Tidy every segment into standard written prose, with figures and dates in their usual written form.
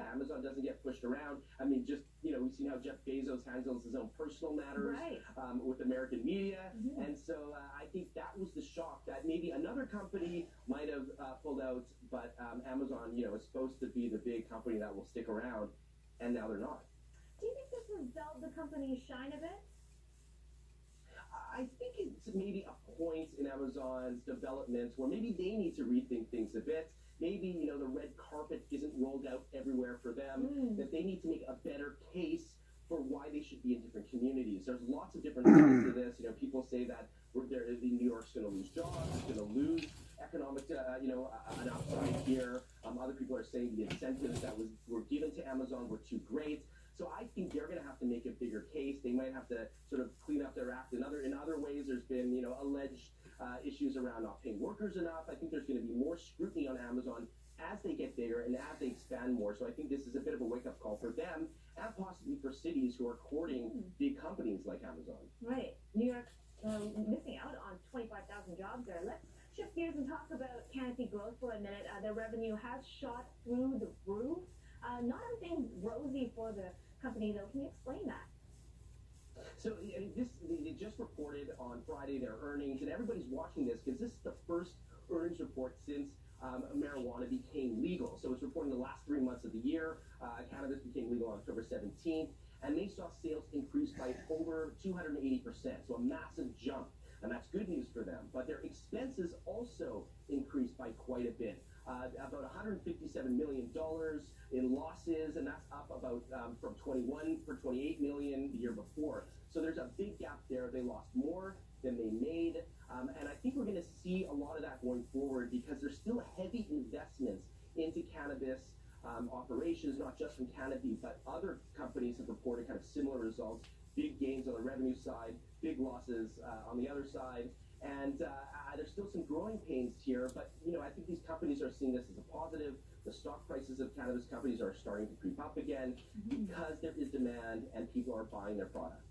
Amazon doesn't get pushed around. I mean, just, we've seen how Jeff Bezos handles his own personal matters with American media. And so I think that was the shock that maybe another company might have pulled out, but Amazon, is supposed to be the big company that will stick around, and now they're not. Do you think this has dulled the company's shine a bit? I think it's maybe a point in Amazon's development where maybe they need to rethink things a bit. Maybe, the red carpet isn't rolled out everywhere for them, that they need to make a better case for why they should be in different communities. There's lots of different sides to this. People say that New York's going to lose jobs, it's going to lose economic, an upside here. Other people are saying the incentives that were given to Amazon were too great. So I think they're going to have to make a bigger case. They might have to sort of clean up their act. In other ways, there's been, alleged issues around not paying workers enough. I think there's going to be more scrutiny on Amazon as they get bigger and as they expand more. So I think this is a bit of a wake-up call for them and possibly for cities who are courting big companies like Amazon. Right. New York's missing out on 25,000 jobs there. Let's shift gears and talk about Canopy Growth for a minute. Their revenue has shot through the roof. Not everything's rosy for the company, though. Can you explain that? So they just reported on Friday their earnings, and everybody's watching this because this is the first earnings report since marijuana became legal. So it's reporting the last 3 months of the year. Cannabis became legal on October 17th, and they saw sales increase by over 280%, so a massive jump. And that's good news for them. But their expenses also increased by quite a bit. About $157 million in losses, and that's up about from 28 million the year before. So there's a big gap there. They lost more than they made, and I think we're going to see a lot of that going forward because there's still heavy investments into cannabis operations, not just from Canopy, but other companies have reported kind of similar results. Big gains on the revenue side, big losses on the other side. And there's still some growing pains here, but, I think these companies are seeing this as a positive. The stock prices of cannabis companies are starting to creep up again because there is demand and people are buying their products.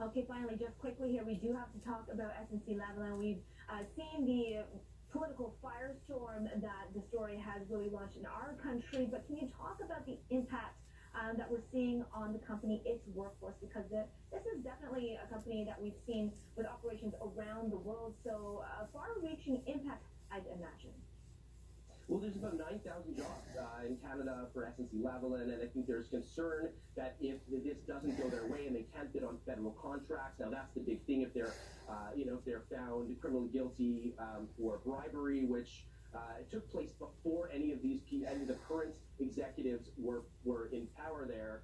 Okay, finally, just quickly here, we do have to talk about SNC-Lavalin. We've seen the political firestorm that the story has really launched in our country, but can you talk about the impact that we're seeing on the company, its workforce, because this is definitely a company that we've seen with operations around the world, so a far-reaching impact, I'd imagine. Well, there's about 9,000 jobs in Canada for SNC-Lavalin, and I think there's concern that if this doesn't go their way and they can't bid on federal contracts, now that's the big thing. If they're, if they're found criminally guilty for bribery, which it took place before any of the current executives were in power there,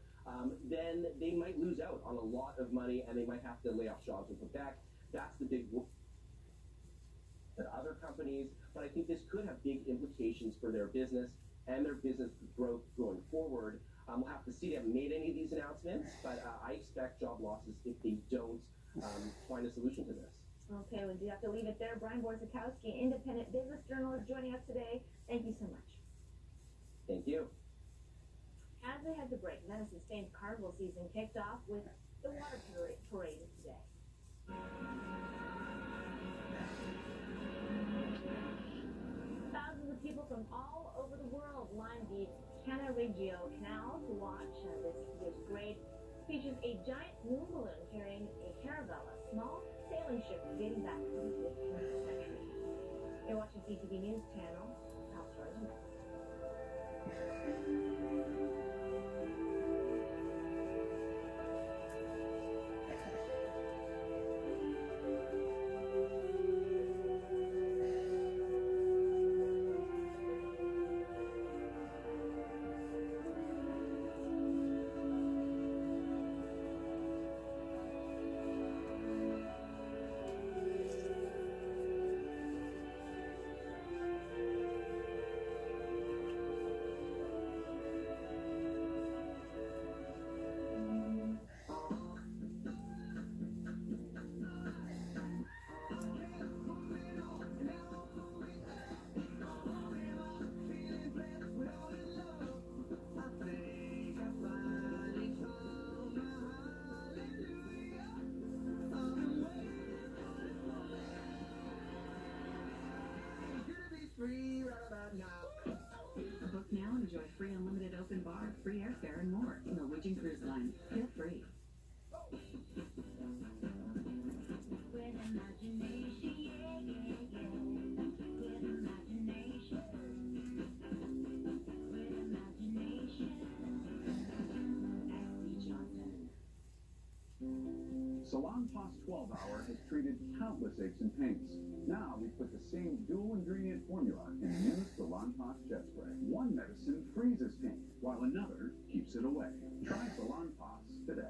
then they might lose out on a lot of money and they might have to lay off jobs in Quebec. That's the big that other companies, but I think this could have big implications for their business and their business growth going forward. We'll have to see. They haven't made any of these announcements, but I expect job losses if they don't find a solution to this. Okay, well, do you have to leave it there? Brian Borzakowski, independent business journalist, joining us today. Thank you so much. Thank you. As we head to break, Medicine Spain's carnival season kicked off with the water parade today. Thousands of people from all over the world lined the Cannaregio Canal to watch this year's parade. Features a giant moon balloon carrying a caravella, small sailing ship dating back to the 15th century. You're watching CTV News Channel. Top stories next. bar, free airfare, and more. Norwegian Cruise Line. Feel free. With imagination, yeah, yeah, yeah. With imagination. With imagination. Ashley Johnson. Salonpas 12 Hour has treated countless aches and pains. Now we put the same dual ingredient formula in new Salonpas jet spray. One medicine freezes pain, while another keeps it away. Try Salonpas today.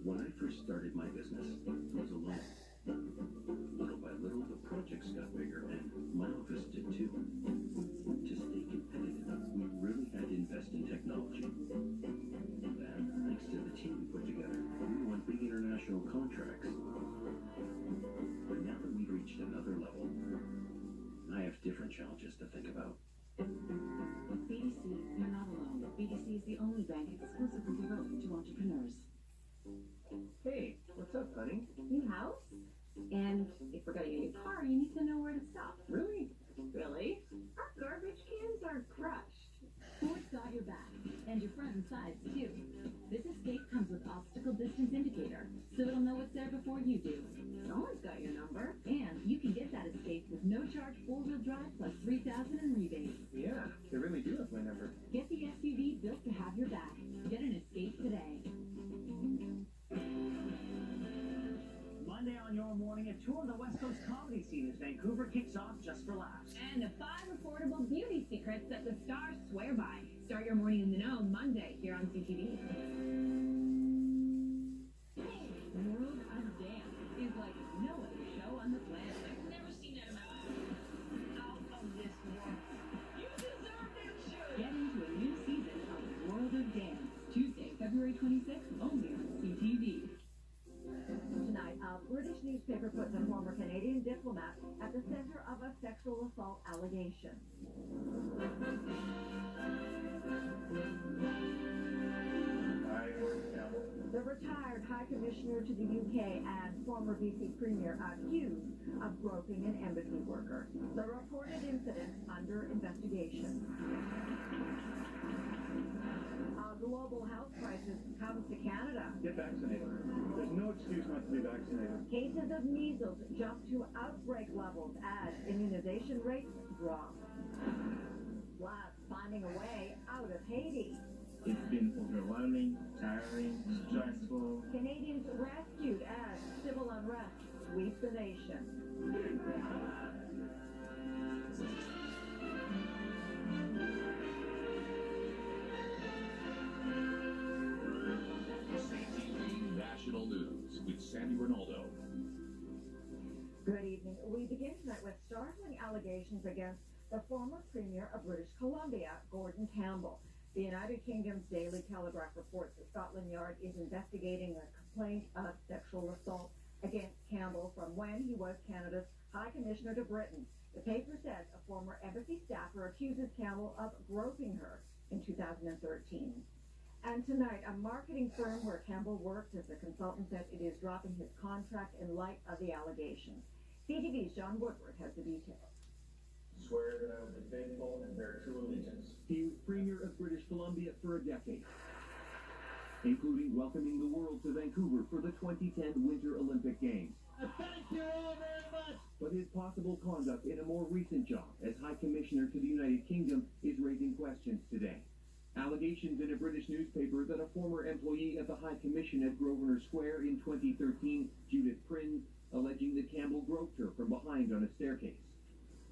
When I first started my business, I was alone. Little by little, the projects got bigger, and my office did too. To stay competitive, we really had to invest in technology. Then, thanks to the team we put together, we won big international contracts. But now that we've reached another level, I have different challenges to think about. With BDC, you're not alone. BDC is the only bank exclusively devoted to entrepreneurs. Hey, what's up, honey? New house? And if we're getting a new car, you need to know where to stop. Really? Really? Our garbage cans are crushed. Ford's got your back, and your front and sides, too. This Escape comes with obstacle distance indicator, so it'll know what's there before you do. Someone's got your number, and you can get that Escape with no-charge four-wheel drive plus $3,000 in rebates. Yeah, they really do have my number. Get the SUV built to have your back. Get an Escape today. Monday on your morning, a tour of the West Coast comedy scene as Vancouver kicks off Just for Laughs. And the 5 affordable beauty secrets that the stars swear by. Start your morning in the know Monday here on CTV. World of Dance is like no other show on the planet. I've never seen that in my life. Out of this world. You deserve that show. Get into a new season of World of Dance. Tuesday, February 26th, only on CTV. Tonight, a British newspaper puts a former Canadian diplomat at the center of a sexual assault allegation. The retired High Commissioner to the UK and former BC Premier accused of groping an embassy worker. The reported incident under investigation. A global health crisis comes to Canada. Get vaccinated. There's no excuse not to be vaccinated. Cases of measles jump to outbreak levels as immunization rates drop. Plus, finding a way out of Haiti. It's been overwhelming, tiring, stressful. Canadians rescued as civil unrest sweeps the nation. CTV National News with Sandy Ronaldo. Good evening. We begin tonight with startling allegations against the former Premier of British Columbia, Gordon Campbell. The United Kingdom's Daily Telegraph reports that Scotland Yard is investigating a complaint of sexual assault against Campbell from when he was Canada's High Commissioner to Britain. The paper says a former embassy staffer accuses Campbell of groping her in 2013. And tonight, a marketing firm where Campbell worked as a consultant says it is dropping his contract in light of the allegations. CTV's John Woodward has the details. Swear that I will be faithful and bear true allegiance. He was Premier of British Columbia for a decade, including welcoming the world to Vancouver for the 2010 Winter Olympic Games. Thank you all very much. But his possible conduct in a more recent job as High Commissioner to the United Kingdom is raising questions today. Allegations in a British newspaper that a former employee at the High Commission at Grosvenor Square in 2013, Judith Prinz, alleging that Campbell groped her from behind on a staircase.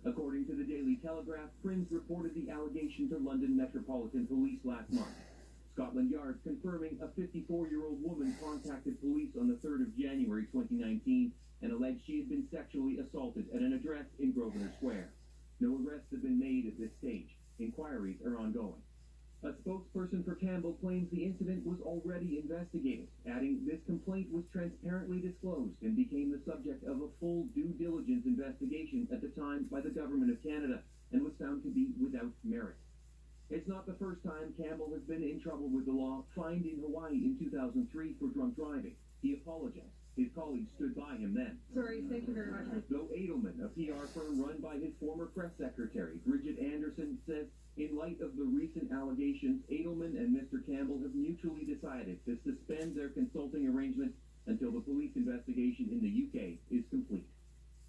According to the Daily Telegraph, Prinz reported the allegation to London Metropolitan Police last month. Scotland Yard confirming a 54-year-old woman contacted police on the 3rd of January 2019 and alleged she had been sexually assaulted at an address in Grosvenor Square. No arrests have been made at this stage. Inquiries are ongoing. A spokesperson for Campbell claims the incident was already investigated, adding this complaint was transparently disclosed and became the subject of a full due diligence investigation at the time by the Government of Canada and was found to be without merit. It's not the first time Campbell has been in trouble with the law, fined in Hawaii in 2003 for drunk driving. He apologized. His colleagues stood by him then. Sorry, thank you very much. Though Edelman, a PR firm run by his former press secretary, Bridget Anderson, says In light of the recent allegations, Edelman and Mr. Campbell have mutually decided to suspend their consulting arrangement until the police investigation in the UK is complete.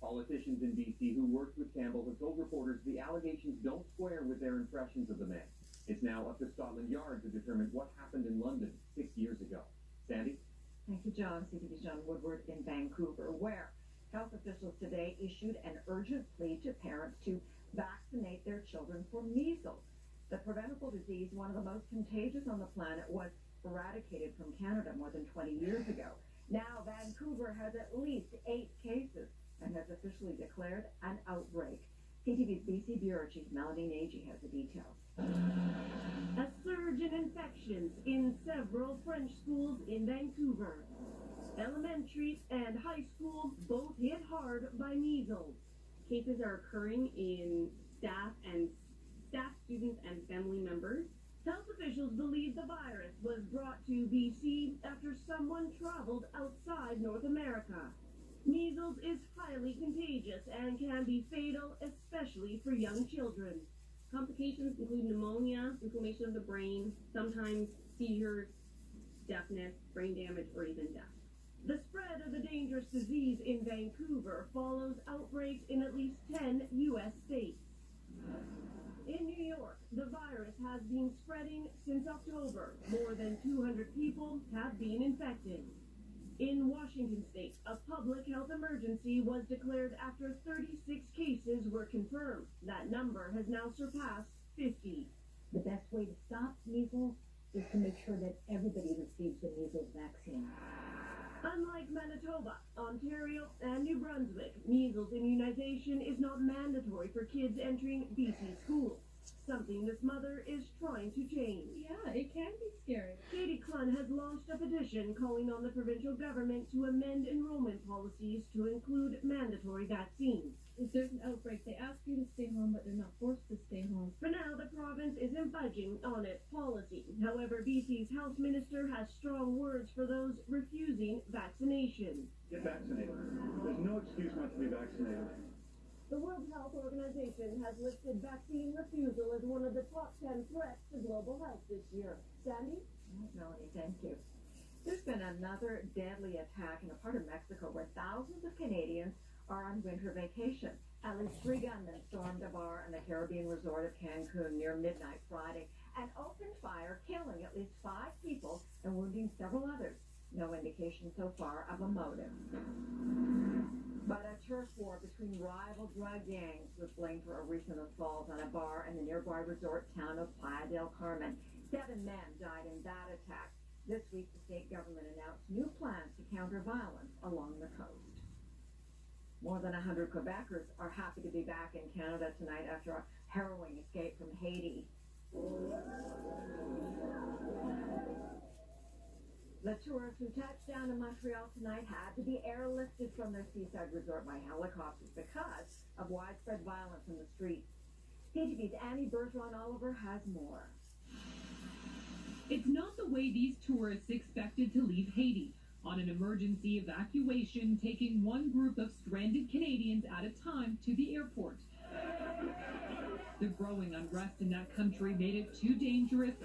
Politicians in BC who worked with Campbell have told reporters the allegations don't square with their impressions of the man. It's now up to Scotland Yard to determine what happened in London 6 years ago. Sandy? Thank you, John. CTV's John Woodward in Vancouver, where health officials today issued an urgent plea to parents to vaccinate their children for measles. The preventable disease, one of the most contagious on the planet, was eradicated from Canada more than 20 years ago. Now Vancouver has at least 8 cases and has officially declared an outbreak. CTV's BC Bureau Chief Melanie Nagy has the details. A surge in infections in several French schools in Vancouver. Elementary and high schools both hit hard by measles. Cases are occurring in staff, students, and family members. Health officials believe the virus was brought to BC after someone traveled outside North America. Measles is highly contagious and can be fatal, especially for young children. Complications include pneumonia, inflammation of the brain, sometimes seizures, deafness, brain damage, or even death. The spread of the dangerous disease in Vancouver follows outbreaks in at least 10 U.S. states. In New York, the virus has been spreading since October. More than 200 people have been infected. In Washington state, a public health emergency was declared after 36 cases were confirmed. That number has now surpassed 50. The best way to stop measles is to make sure that everybody receives the measles vaccine. Unlike Manitoba, Ontario, and New Brunswick, measles immunization is not mandatory for kids entering BC schools. Something this mother is trying to change. Yeah, it can be scary. Katie Clun has launched a petition calling on the provincial government to amend enrollment policies to include mandatory vaccines. If there's an outbreak, they ask you to stay home, but they're not forced to stay home. For now, the province isn't budging on its policy. However, BC's health minister has strong words for those refusing vaccination. Get vaccinated. There's no excuse not to be vaccinated. The World Health Organization has listed vaccine refusal as one of the top 10 threats to global health this year. Sandy? Melanie, thank you. There's been another deadly attack in a part of Mexico where thousands of Canadians are on winter vacation. At least 3 gunmen stormed a bar in the Caribbean resort of Cancun near midnight Friday and opened fire, killing at least 5 people and wounding several others. No indication so far of a motive. But a turf war between rival drug gangs was blamed for a recent assault on a bar in the nearby resort town of Playa del Carmen. 7 men died in that attack. This week, the state government announced new plans to counter violence along the coast. More than 100 Quebecers are happy to be back in Canada tonight after a harrowing escape from Haiti. The tourists who touched down in Montreal tonight had to be airlifted from their seaside resort by helicopters because of widespread violence in the streets. CTV's Annie Bergeron-Oliver has more. It's not the way these tourists expected to leave Haiti. On an emergency evacuation, taking one group of stranded Canadians at a time to the airport. The growing unrest in that country made it too dangerous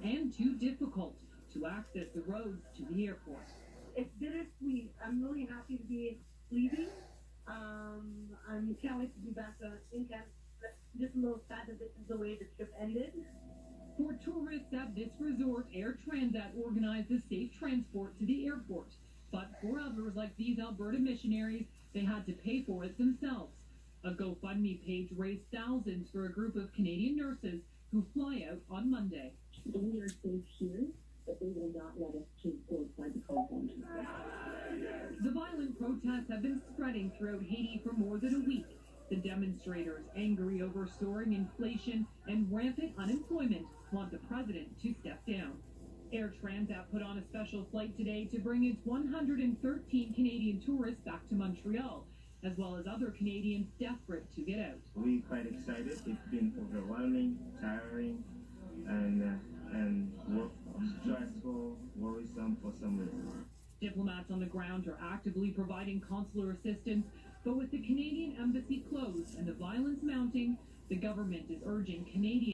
and too difficult to access the roads to the airport. It's bittersweet. I'm really happy to be leaving. I can't wait to be back in Canada. Just a little sad that this is the way the trip ended. For tourists at this resort, Air Transat organized the safe transport to the airport. But for others, like these Alberta missionaries, they had to pay for it themselves. A GoFundMe page raised thousands for a group of Canadian nurses who fly out on Monday. We are safe here, but they will not let us go outside the compound. The violent protests have been spreading throughout Haiti for more than a week. The demonstrators, angry over soaring inflation and rampant unemployment, want the president to step down. Air Transat put on a special flight today to bring its 113 Canadian tourists back to Montreal, as well as other Canadians desperate to get out. We're quite excited. It's been overwhelming, tiring, and stressful, worrisome for some reason. Diplomats on the ground are actively providing consular assistance, but with the Canadian embassy closed and the violence mounting, the government is urging Canadians